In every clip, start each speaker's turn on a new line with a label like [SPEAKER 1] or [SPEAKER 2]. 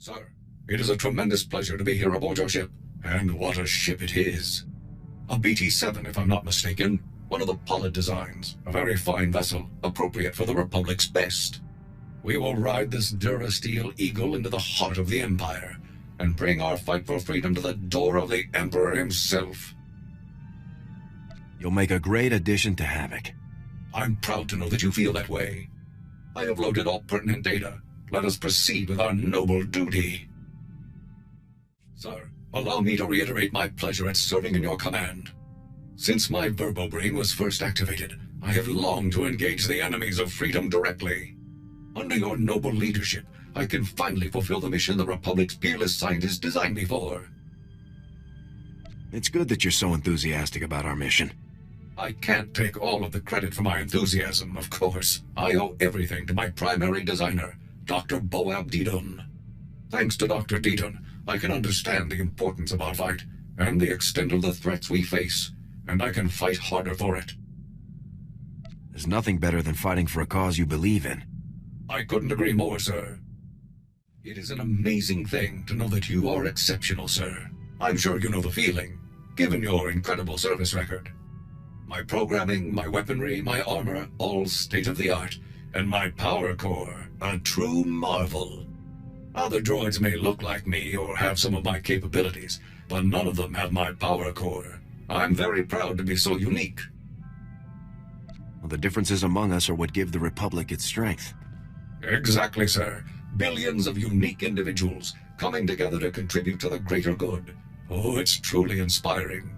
[SPEAKER 1] Sir, it is a tremendous pleasure to be here aboard your ship. And what a ship it is. A BT-7, if I'm not mistaken. One of the Pollard designs. A very fine vessel, appropriate for the Republic's best. We will ride this Durasteel Eagle into the heart of the Empire, and bring our fight for freedom to the door of the Emperor himself.
[SPEAKER 2] You'll make a great addition to Havoc.
[SPEAKER 1] I'm proud to know that you feel that way. I have loaded all pertinent data. Let us proceed with our noble duty. Sir, allow me to reiterate my pleasure at serving in your command. Since my Verbobrain was first activated, I have longed to engage the enemies of freedom directly. Under your noble leadership, I can finally fulfill the mission the Republic's peerless scientists designed me for.
[SPEAKER 2] It's good that you're so enthusiastic about our mission.
[SPEAKER 1] I can't take all of the credit for my enthusiasm, of course. I owe everything to my primary designer, Dr. Boab Deedon. Thanks to Dr. Deedon, I can understand the importance of our fight, and the extent of the threats we face, and I can fight harder for it.
[SPEAKER 2] There's nothing better than fighting for a cause you believe in.
[SPEAKER 1] I couldn't agree more, sir. It is an amazing thing to know that you are exceptional, sir. I'm sure you know the feeling, given your incredible service record. My programming, my weaponry, my armor, all state-of-the-art, and my power core, a true marvel. Other droids may look like me or have some of my capabilities, but none of them have my power core. I'm very proud to be so unique.
[SPEAKER 2] Well, the differences among us are what give the Republic its strength.
[SPEAKER 1] Exactly, sir. Billions of unique individuals coming together to contribute to the greater good. Oh, it's truly inspiring.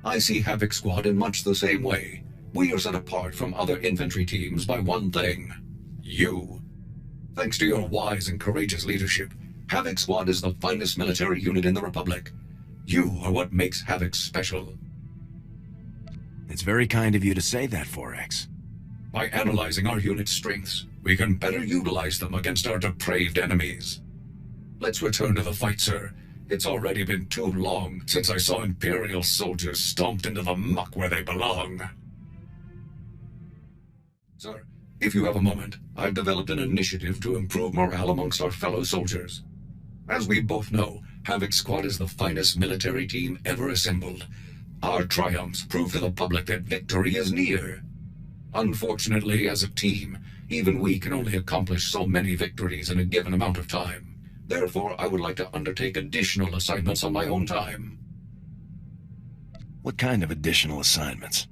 [SPEAKER 1] I see Havoc Squad in much the same way. We are set apart from other infantry teams by one thing. You. Thanks to your wise and courageous leadership, Havoc Squad is the finest military unit in the Republic. You are what makes Havoc special.
[SPEAKER 2] It's very kind of you to say that, 4X.
[SPEAKER 1] By analyzing our unit's strengths, we can better utilize them against our depraved enemies. Let's return to the fight, sir. It's already been too long since I saw Imperial soldiers stomped into the muck where they belong. Sir, if you have a moment, I've developed an initiative to improve morale amongst our fellow soldiers. As we both know, Havoc Squad is the finest military team ever assembled. Our triumphs prove to the public that victory is near. Unfortunately, as a team, even we can only accomplish so many victories in a given amount of time. Therefore, I would like to undertake additional assignments on my own time.
[SPEAKER 2] What kind of additional assignments?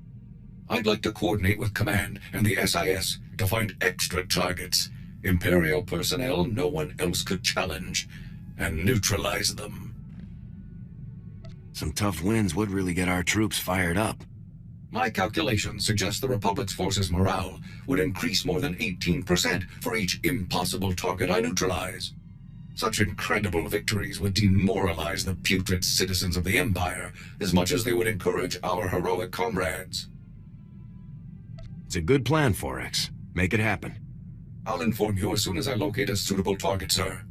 [SPEAKER 1] I'd like to coordinate with Command and the SIS to find extra targets, Imperial personnel no one else could challenge, and neutralize them.
[SPEAKER 2] Some tough wins would really get our troops fired up.
[SPEAKER 1] My calculations suggest the Republic's forces' morale would increase more than 18% for each impossible target I neutralize. Such incredible victories would demoralize the putrid citizens of the Empire as much as they would encourage our heroic comrades.
[SPEAKER 2] It's a good plan, 4X. Make it happen.
[SPEAKER 1] I'll inform you as soon as I locate a suitable target, sir.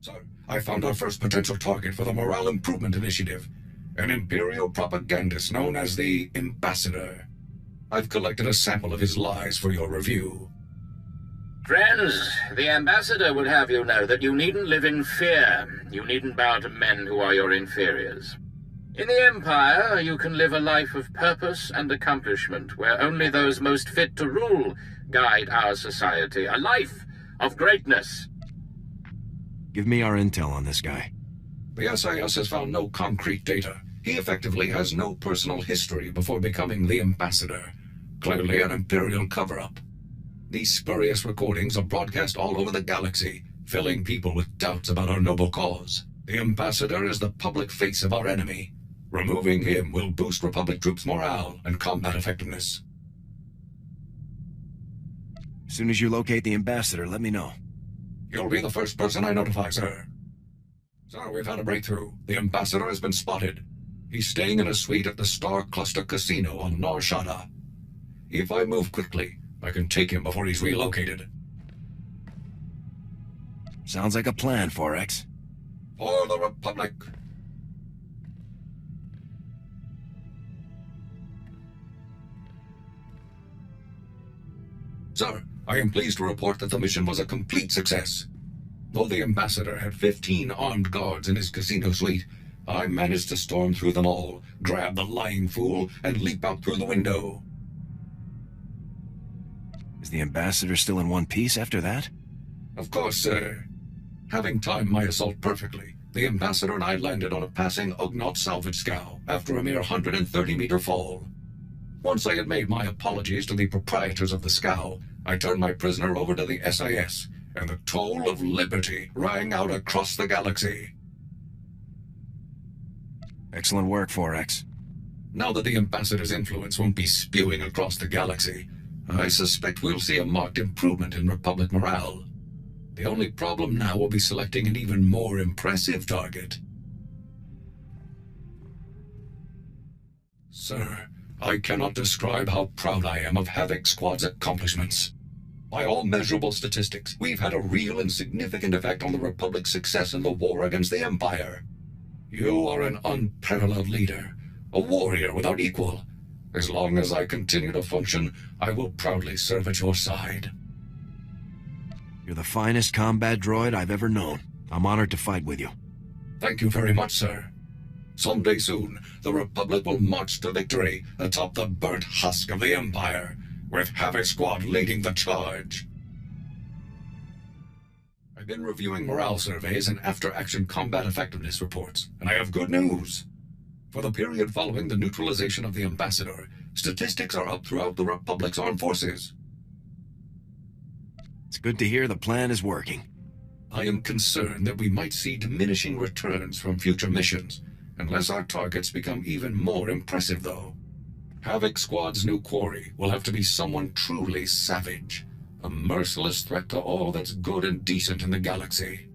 [SPEAKER 1] Sir, I found our first potential target for the Morale Improvement Initiative, an Imperial propagandist known as the Ambassador. I've collected a sample of his lies for your review.
[SPEAKER 3] Friends, the Ambassador would have you know that you needn't live in fear. You needn't bow to men who are your inferiors. In the Empire, you can live a life of purpose and accomplishment, where only those most fit to rule guide our society. A life of greatness.
[SPEAKER 2] Give me our intel on this guy.
[SPEAKER 1] The SIS has found no concrete data. He effectively has no personal history before becoming the Ambassador. Clearly an Imperial cover-up. These spurious recordings are broadcast all over the galaxy, filling people with doubts about our noble cause. The Ambassador is the public face of our enemy. Removing him will boost Republic troops' morale and combat effectiveness.
[SPEAKER 2] As soon as you locate the Ambassador, let me know.
[SPEAKER 1] You'll be the first person I notify, sir. Sir, we've had a breakthrough. The Ambassador has been spotted. He's staying in a suite at the Star Cluster Casino on Nar Shaddaa. If I move quickly, I can take him before he's relocated.
[SPEAKER 2] Sounds like a plan, 4X.
[SPEAKER 1] For the Republic! Sir, I am pleased to report that the mission was a complete success. Though the ambassador had 15 armed guards in his casino suite, I managed to storm through them all, grab the lying fool, and leap out through the window.
[SPEAKER 2] Is the ambassador still in one piece after that?
[SPEAKER 1] Of course, sir. Having timed my assault perfectly, the ambassador and I landed on a passing Ugnaught salvage scow after a mere 130-meter fall. Once I had made my apologies to the proprietors of the scow, I turned my prisoner over to the SIS, and the toll of liberty rang out across the galaxy.
[SPEAKER 2] Excellent work, 4X.
[SPEAKER 1] Now that the ambassador's influence won't be spewing across the galaxy, I suspect we'll see a marked improvement in Republic morale. The only problem now will be selecting an even more impressive target. Sir, I cannot describe how proud I am of Havoc Squad's accomplishments. By all measurable statistics, we've had a real and significant effect on the Republic's success in the war against the Empire. You are an unparalleled leader, a warrior without equal. As long as I continue to function, I will proudly serve at your side.
[SPEAKER 2] You're the finest combat droid I've ever known. I'm honored to fight with you.
[SPEAKER 1] Thank you very much, sir. Someday soon, the Republic will march to victory atop the burnt husk of the Empire, with Havoc Squad leading the charge. I've been reviewing morale surveys and after-action combat effectiveness reports, and I have good news. For the period following the neutralization of the ambassador, statistics are up throughout the Republic's armed forces.
[SPEAKER 2] It's good to hear the plan is working.
[SPEAKER 1] I am concerned that we might see diminishing returns from future missions, unless our targets become even more impressive, though. Havoc Squad's new quarry will have to be someone truly savage, a merciless threat to all that's good and decent in the galaxy.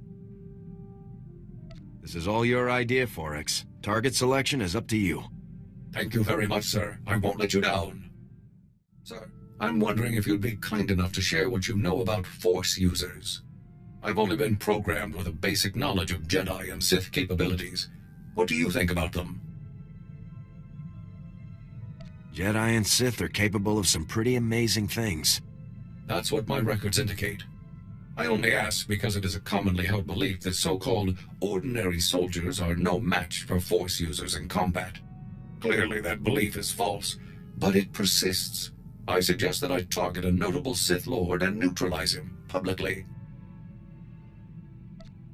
[SPEAKER 2] This is all your idea, 4X. Target selection is up to you.
[SPEAKER 1] Thank you very much, sir. I won't let you down. Sir, I'm wondering if you'd be kind enough to share what you know about Force users. I've only been programmed with a basic knowledge of Jedi and Sith capabilities. What do you think about them?
[SPEAKER 2] Jedi and Sith are capable of some pretty amazing things.
[SPEAKER 1] That's what my records indicate. I only ask because it is a commonly held belief that so-called ordinary soldiers are no match for Force users in combat. Clearly that belief is false, but it persists. I suggest that I target a notable Sith Lord and neutralize him, publicly.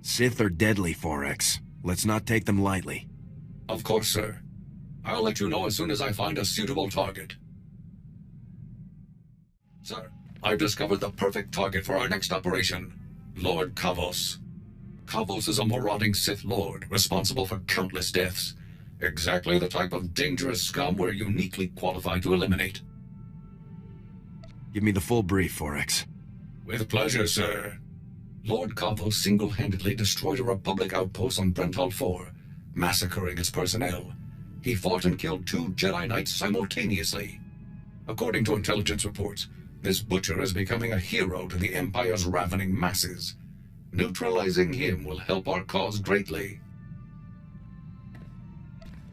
[SPEAKER 2] Sith are deadly, 4X. Let's not take them lightly.
[SPEAKER 1] Of course, sir. I'll let you know as soon as I find a suitable target. Sir, I've discovered the perfect target for our next operation. Lord Kavos. Kavos is a marauding Sith Lord, responsible for countless deaths. Exactly the type of dangerous scum we're uniquely qualified to eliminate.
[SPEAKER 2] Give me the full brief, 4X.
[SPEAKER 1] With pleasure, sir. Lord Kavos single-handedly destroyed a Republic outpost on Brental 4, massacring its personnel. He fought and killed 2 Jedi Knights simultaneously. According to intelligence reports, this butcher is becoming a hero to the Empire's ravening masses. Neutralizing him will help our cause greatly.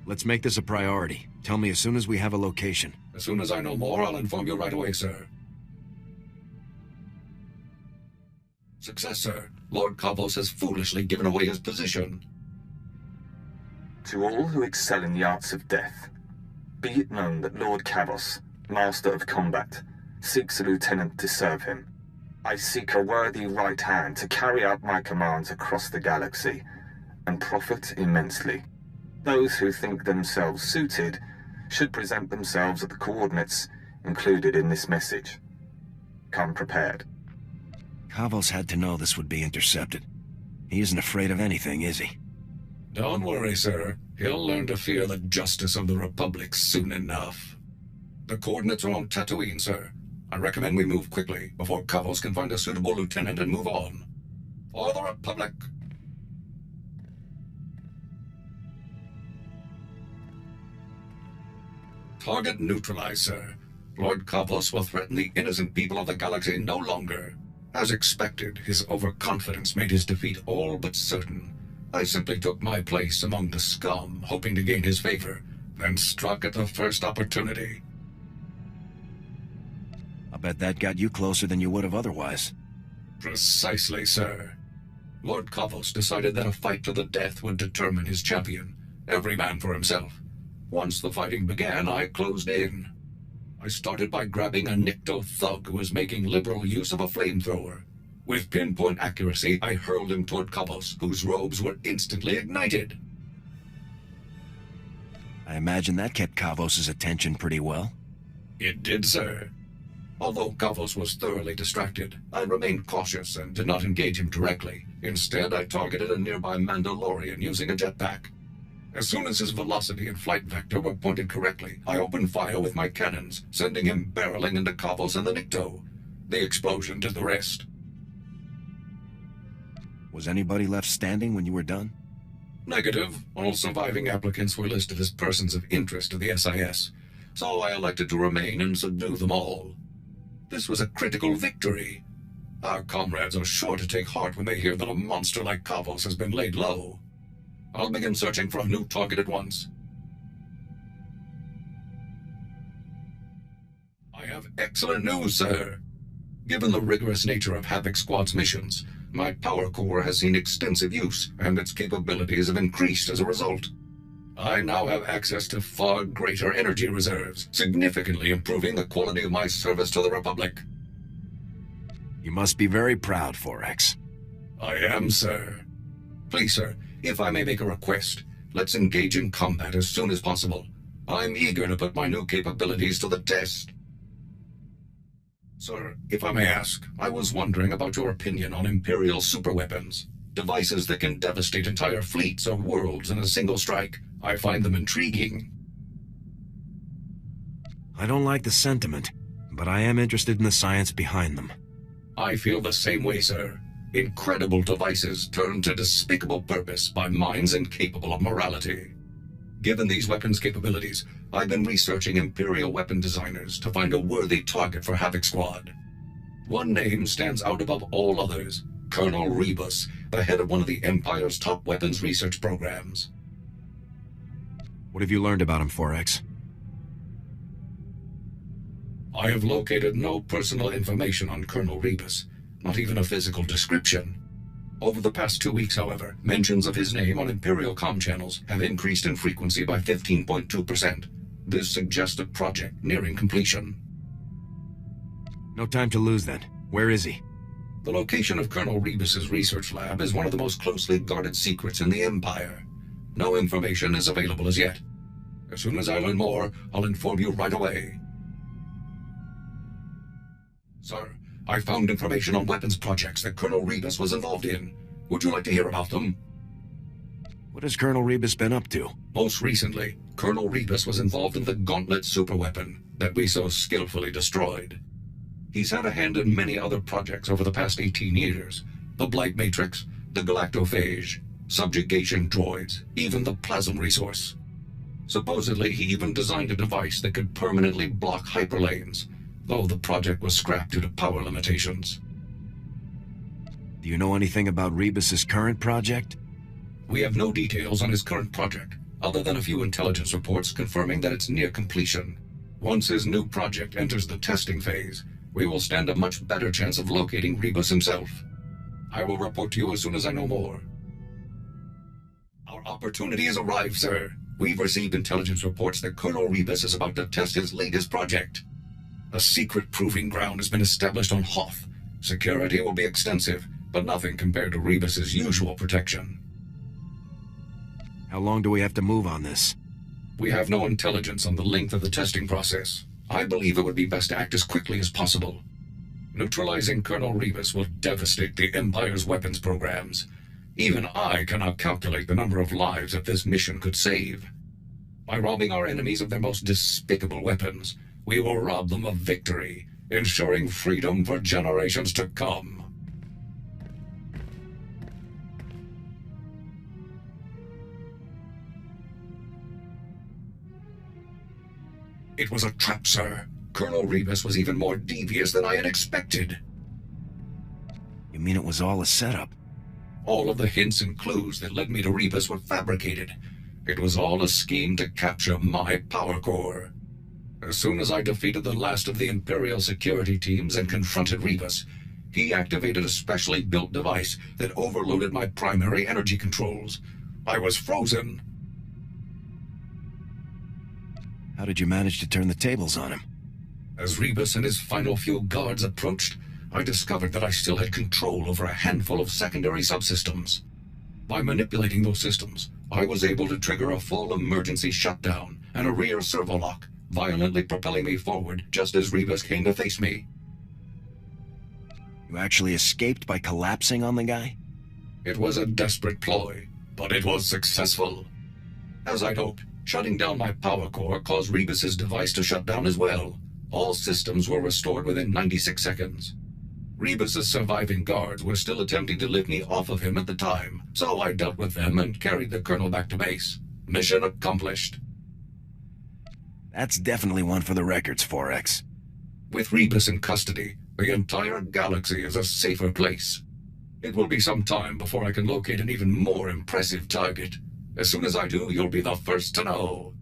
[SPEAKER 2] Let's make this a priority. Tell me as soon as we have a location.
[SPEAKER 1] As soon as I know more, I'll inform you right away, sir. Success, sir. Lord Kavos has foolishly given away his position.
[SPEAKER 4] To all who excel in the arts of death, be it known that Lord Kavos, Master of Combat, seeks a lieutenant to serve him. I seek a worthy right hand to carry out my commands across the galaxy, and profit immensely. Those who think themselves suited should present themselves at the coordinates included in this message. Come prepared.
[SPEAKER 2] Kavos had to know this would be intercepted. He isn't afraid of anything, is he?
[SPEAKER 1] Don't worry, sir. He'll learn to fear the justice of the Republic soon enough. The coordinates are on Tatooine, sir. I recommend we move quickly, before Kavos can find a suitable lieutenant and move on. For the Republic! Target neutralized, sir. Lord Kavos will threaten the innocent people of the galaxy no longer. As expected, his overconfidence made his defeat all but certain. I simply took my place among the scum, hoping to gain his favor, then struck at the first opportunity.
[SPEAKER 2] I bet that got you closer than you would have otherwise.
[SPEAKER 1] Precisely, sir. Lord Kavos decided that a fight to the death would determine his champion, every man for himself. Once the fighting began, I closed in. I started by grabbing a Nikto thug who was making liberal use of a flamethrower. With pinpoint accuracy, I hurled him toward Kavos, whose robes were instantly ignited.
[SPEAKER 2] I imagine that kept Kavos' attention pretty well.
[SPEAKER 1] It did, sir. Although Kavos was thoroughly distracted, I remained cautious and did not engage him directly. Instead, I targeted a nearby Mandalorian using a jetpack. As soon as his velocity and flight vector were pointed correctly, I opened fire with my cannons, sending him barreling into Kavos and the Nikto. The explosion did the rest.
[SPEAKER 2] Was anybody left standing when you were done?
[SPEAKER 1] Negative. All surviving applicants were listed as persons of interest to the SIS, so I elected to remain and subdue them all. This was a critical victory. Our comrades are sure to take heart when they hear that a monster like Kavos has been laid low. I'll begin searching for a new target at once. I have excellent news, sir. Given the rigorous nature of Havoc Squad's missions, my power core has seen extensive use, and its capabilities have increased as a result. I now have access to far greater energy reserves, significantly improving the quality of my service to the Republic.
[SPEAKER 2] You must be very proud, 4X.
[SPEAKER 1] I am, sir. Please, sir, if I may make a request, let's engage in combat as soon as possible. I'm eager to put my new capabilities to the test. Sir, if I may ask, I was wondering about your opinion on Imperial superweapons. Devices that can devastate entire fleets or worlds in a single strike. I find them intriguing.
[SPEAKER 2] I don't like the sentiment, but I am interested in the science behind them.
[SPEAKER 1] I feel the same way, sir. Incredible devices turned to despicable purpose by minds incapable of morality. Given these weapons' capabilities, I've been researching Imperial weapon designers to find a worthy target for Havoc Squad. One name stands out above all others: Colonel Rebus, the head of one of the Empire's top weapons research programs.
[SPEAKER 2] What have you learned about him, 4X?
[SPEAKER 1] I have located no personal information on Colonel Rebus, not even a physical description. Over the past 2 weeks, however, mentions of his name on Imperial comm channels have increased in frequency by 15.2%. This suggests a project nearing completion.
[SPEAKER 2] No time to lose, then. Where is he?
[SPEAKER 1] The location of Colonel Rebus's research lab is one of the most closely guarded secrets in the Empire. No information is available as yet. As soon as I learn more, I'll inform you right away. Sir, I found information on weapons projects that Colonel Rebus was involved in. Would you like to hear about them?
[SPEAKER 2] What has Colonel Rebus been up to?
[SPEAKER 1] Most recently, Colonel Rebus was involved in the Gauntlet superweapon that we so skillfully destroyed. He's had a hand in many other projects over the past 18 years. The Blight Matrix, the Galactophage, subjugation droids, even the plasm resource. Supposedly, he even designed a device that could permanently block hyperlanes, though the project was scrapped due to power limitations.
[SPEAKER 2] Do you know anything about Rebus's current project?
[SPEAKER 1] We have no details on his current project, other than a few intelligence reports confirming that it's near completion. Once his new project enters the testing phase, we will stand a much better chance of locating Rebus himself. I will report to you as soon as I know more. Our opportunity has arrived, sir. We've received intelligence reports that Colonel Rebus is about to test his latest project. A secret proving ground has been established on Hoth. Security will be extensive, but nothing compared to Rebus's usual protection.
[SPEAKER 2] How long do we have to move on this?
[SPEAKER 1] We have no intelligence on the length of the testing process. I believe it would be best to act as quickly as possible. Neutralizing Colonel Rebus will devastate the Empire's weapons programs. Even I cannot calculate the number of lives that this mission could save. By robbing our enemies of their most despicable weapons, we will rob them of victory, ensuring freedom for generations to come. It was a trap, sir. Colonel Rebus was even more devious than I had expected.
[SPEAKER 2] You mean it was all a setup?
[SPEAKER 1] All of the hints and clues that led me to Rebus were fabricated. It was all a scheme to capture my power core. As soon as I defeated the last of the Imperial security teams and confronted Rebus, he activated a specially built device that overloaded my primary energy controls. I was frozen.
[SPEAKER 2] How did you manage to turn the tables on him?
[SPEAKER 1] As Rebus and his final few guards approached, I discovered that I still had control over a handful of secondary subsystems. By manipulating those systems, I was able to trigger a full emergency shutdown and a rear servolock, violently propelling me forward just as Rebus came to face me.
[SPEAKER 2] You actually escaped by collapsing on the guy?
[SPEAKER 1] It was a desperate ploy, but it was successful. As I'd hoped, shutting down my power core caused Rebus's device to shut down as well. All systems were restored within 96 seconds. Rebus's surviving guards were still attempting to lift me off of him at the time, so I dealt with them and carried the colonel back to base. Mission accomplished.
[SPEAKER 2] That's definitely one for the records, 4X.
[SPEAKER 1] With Rebus in custody, the entire galaxy is a safer place. It will be some time before I can locate an even more impressive target. As soon as I do, you'll be the first to know.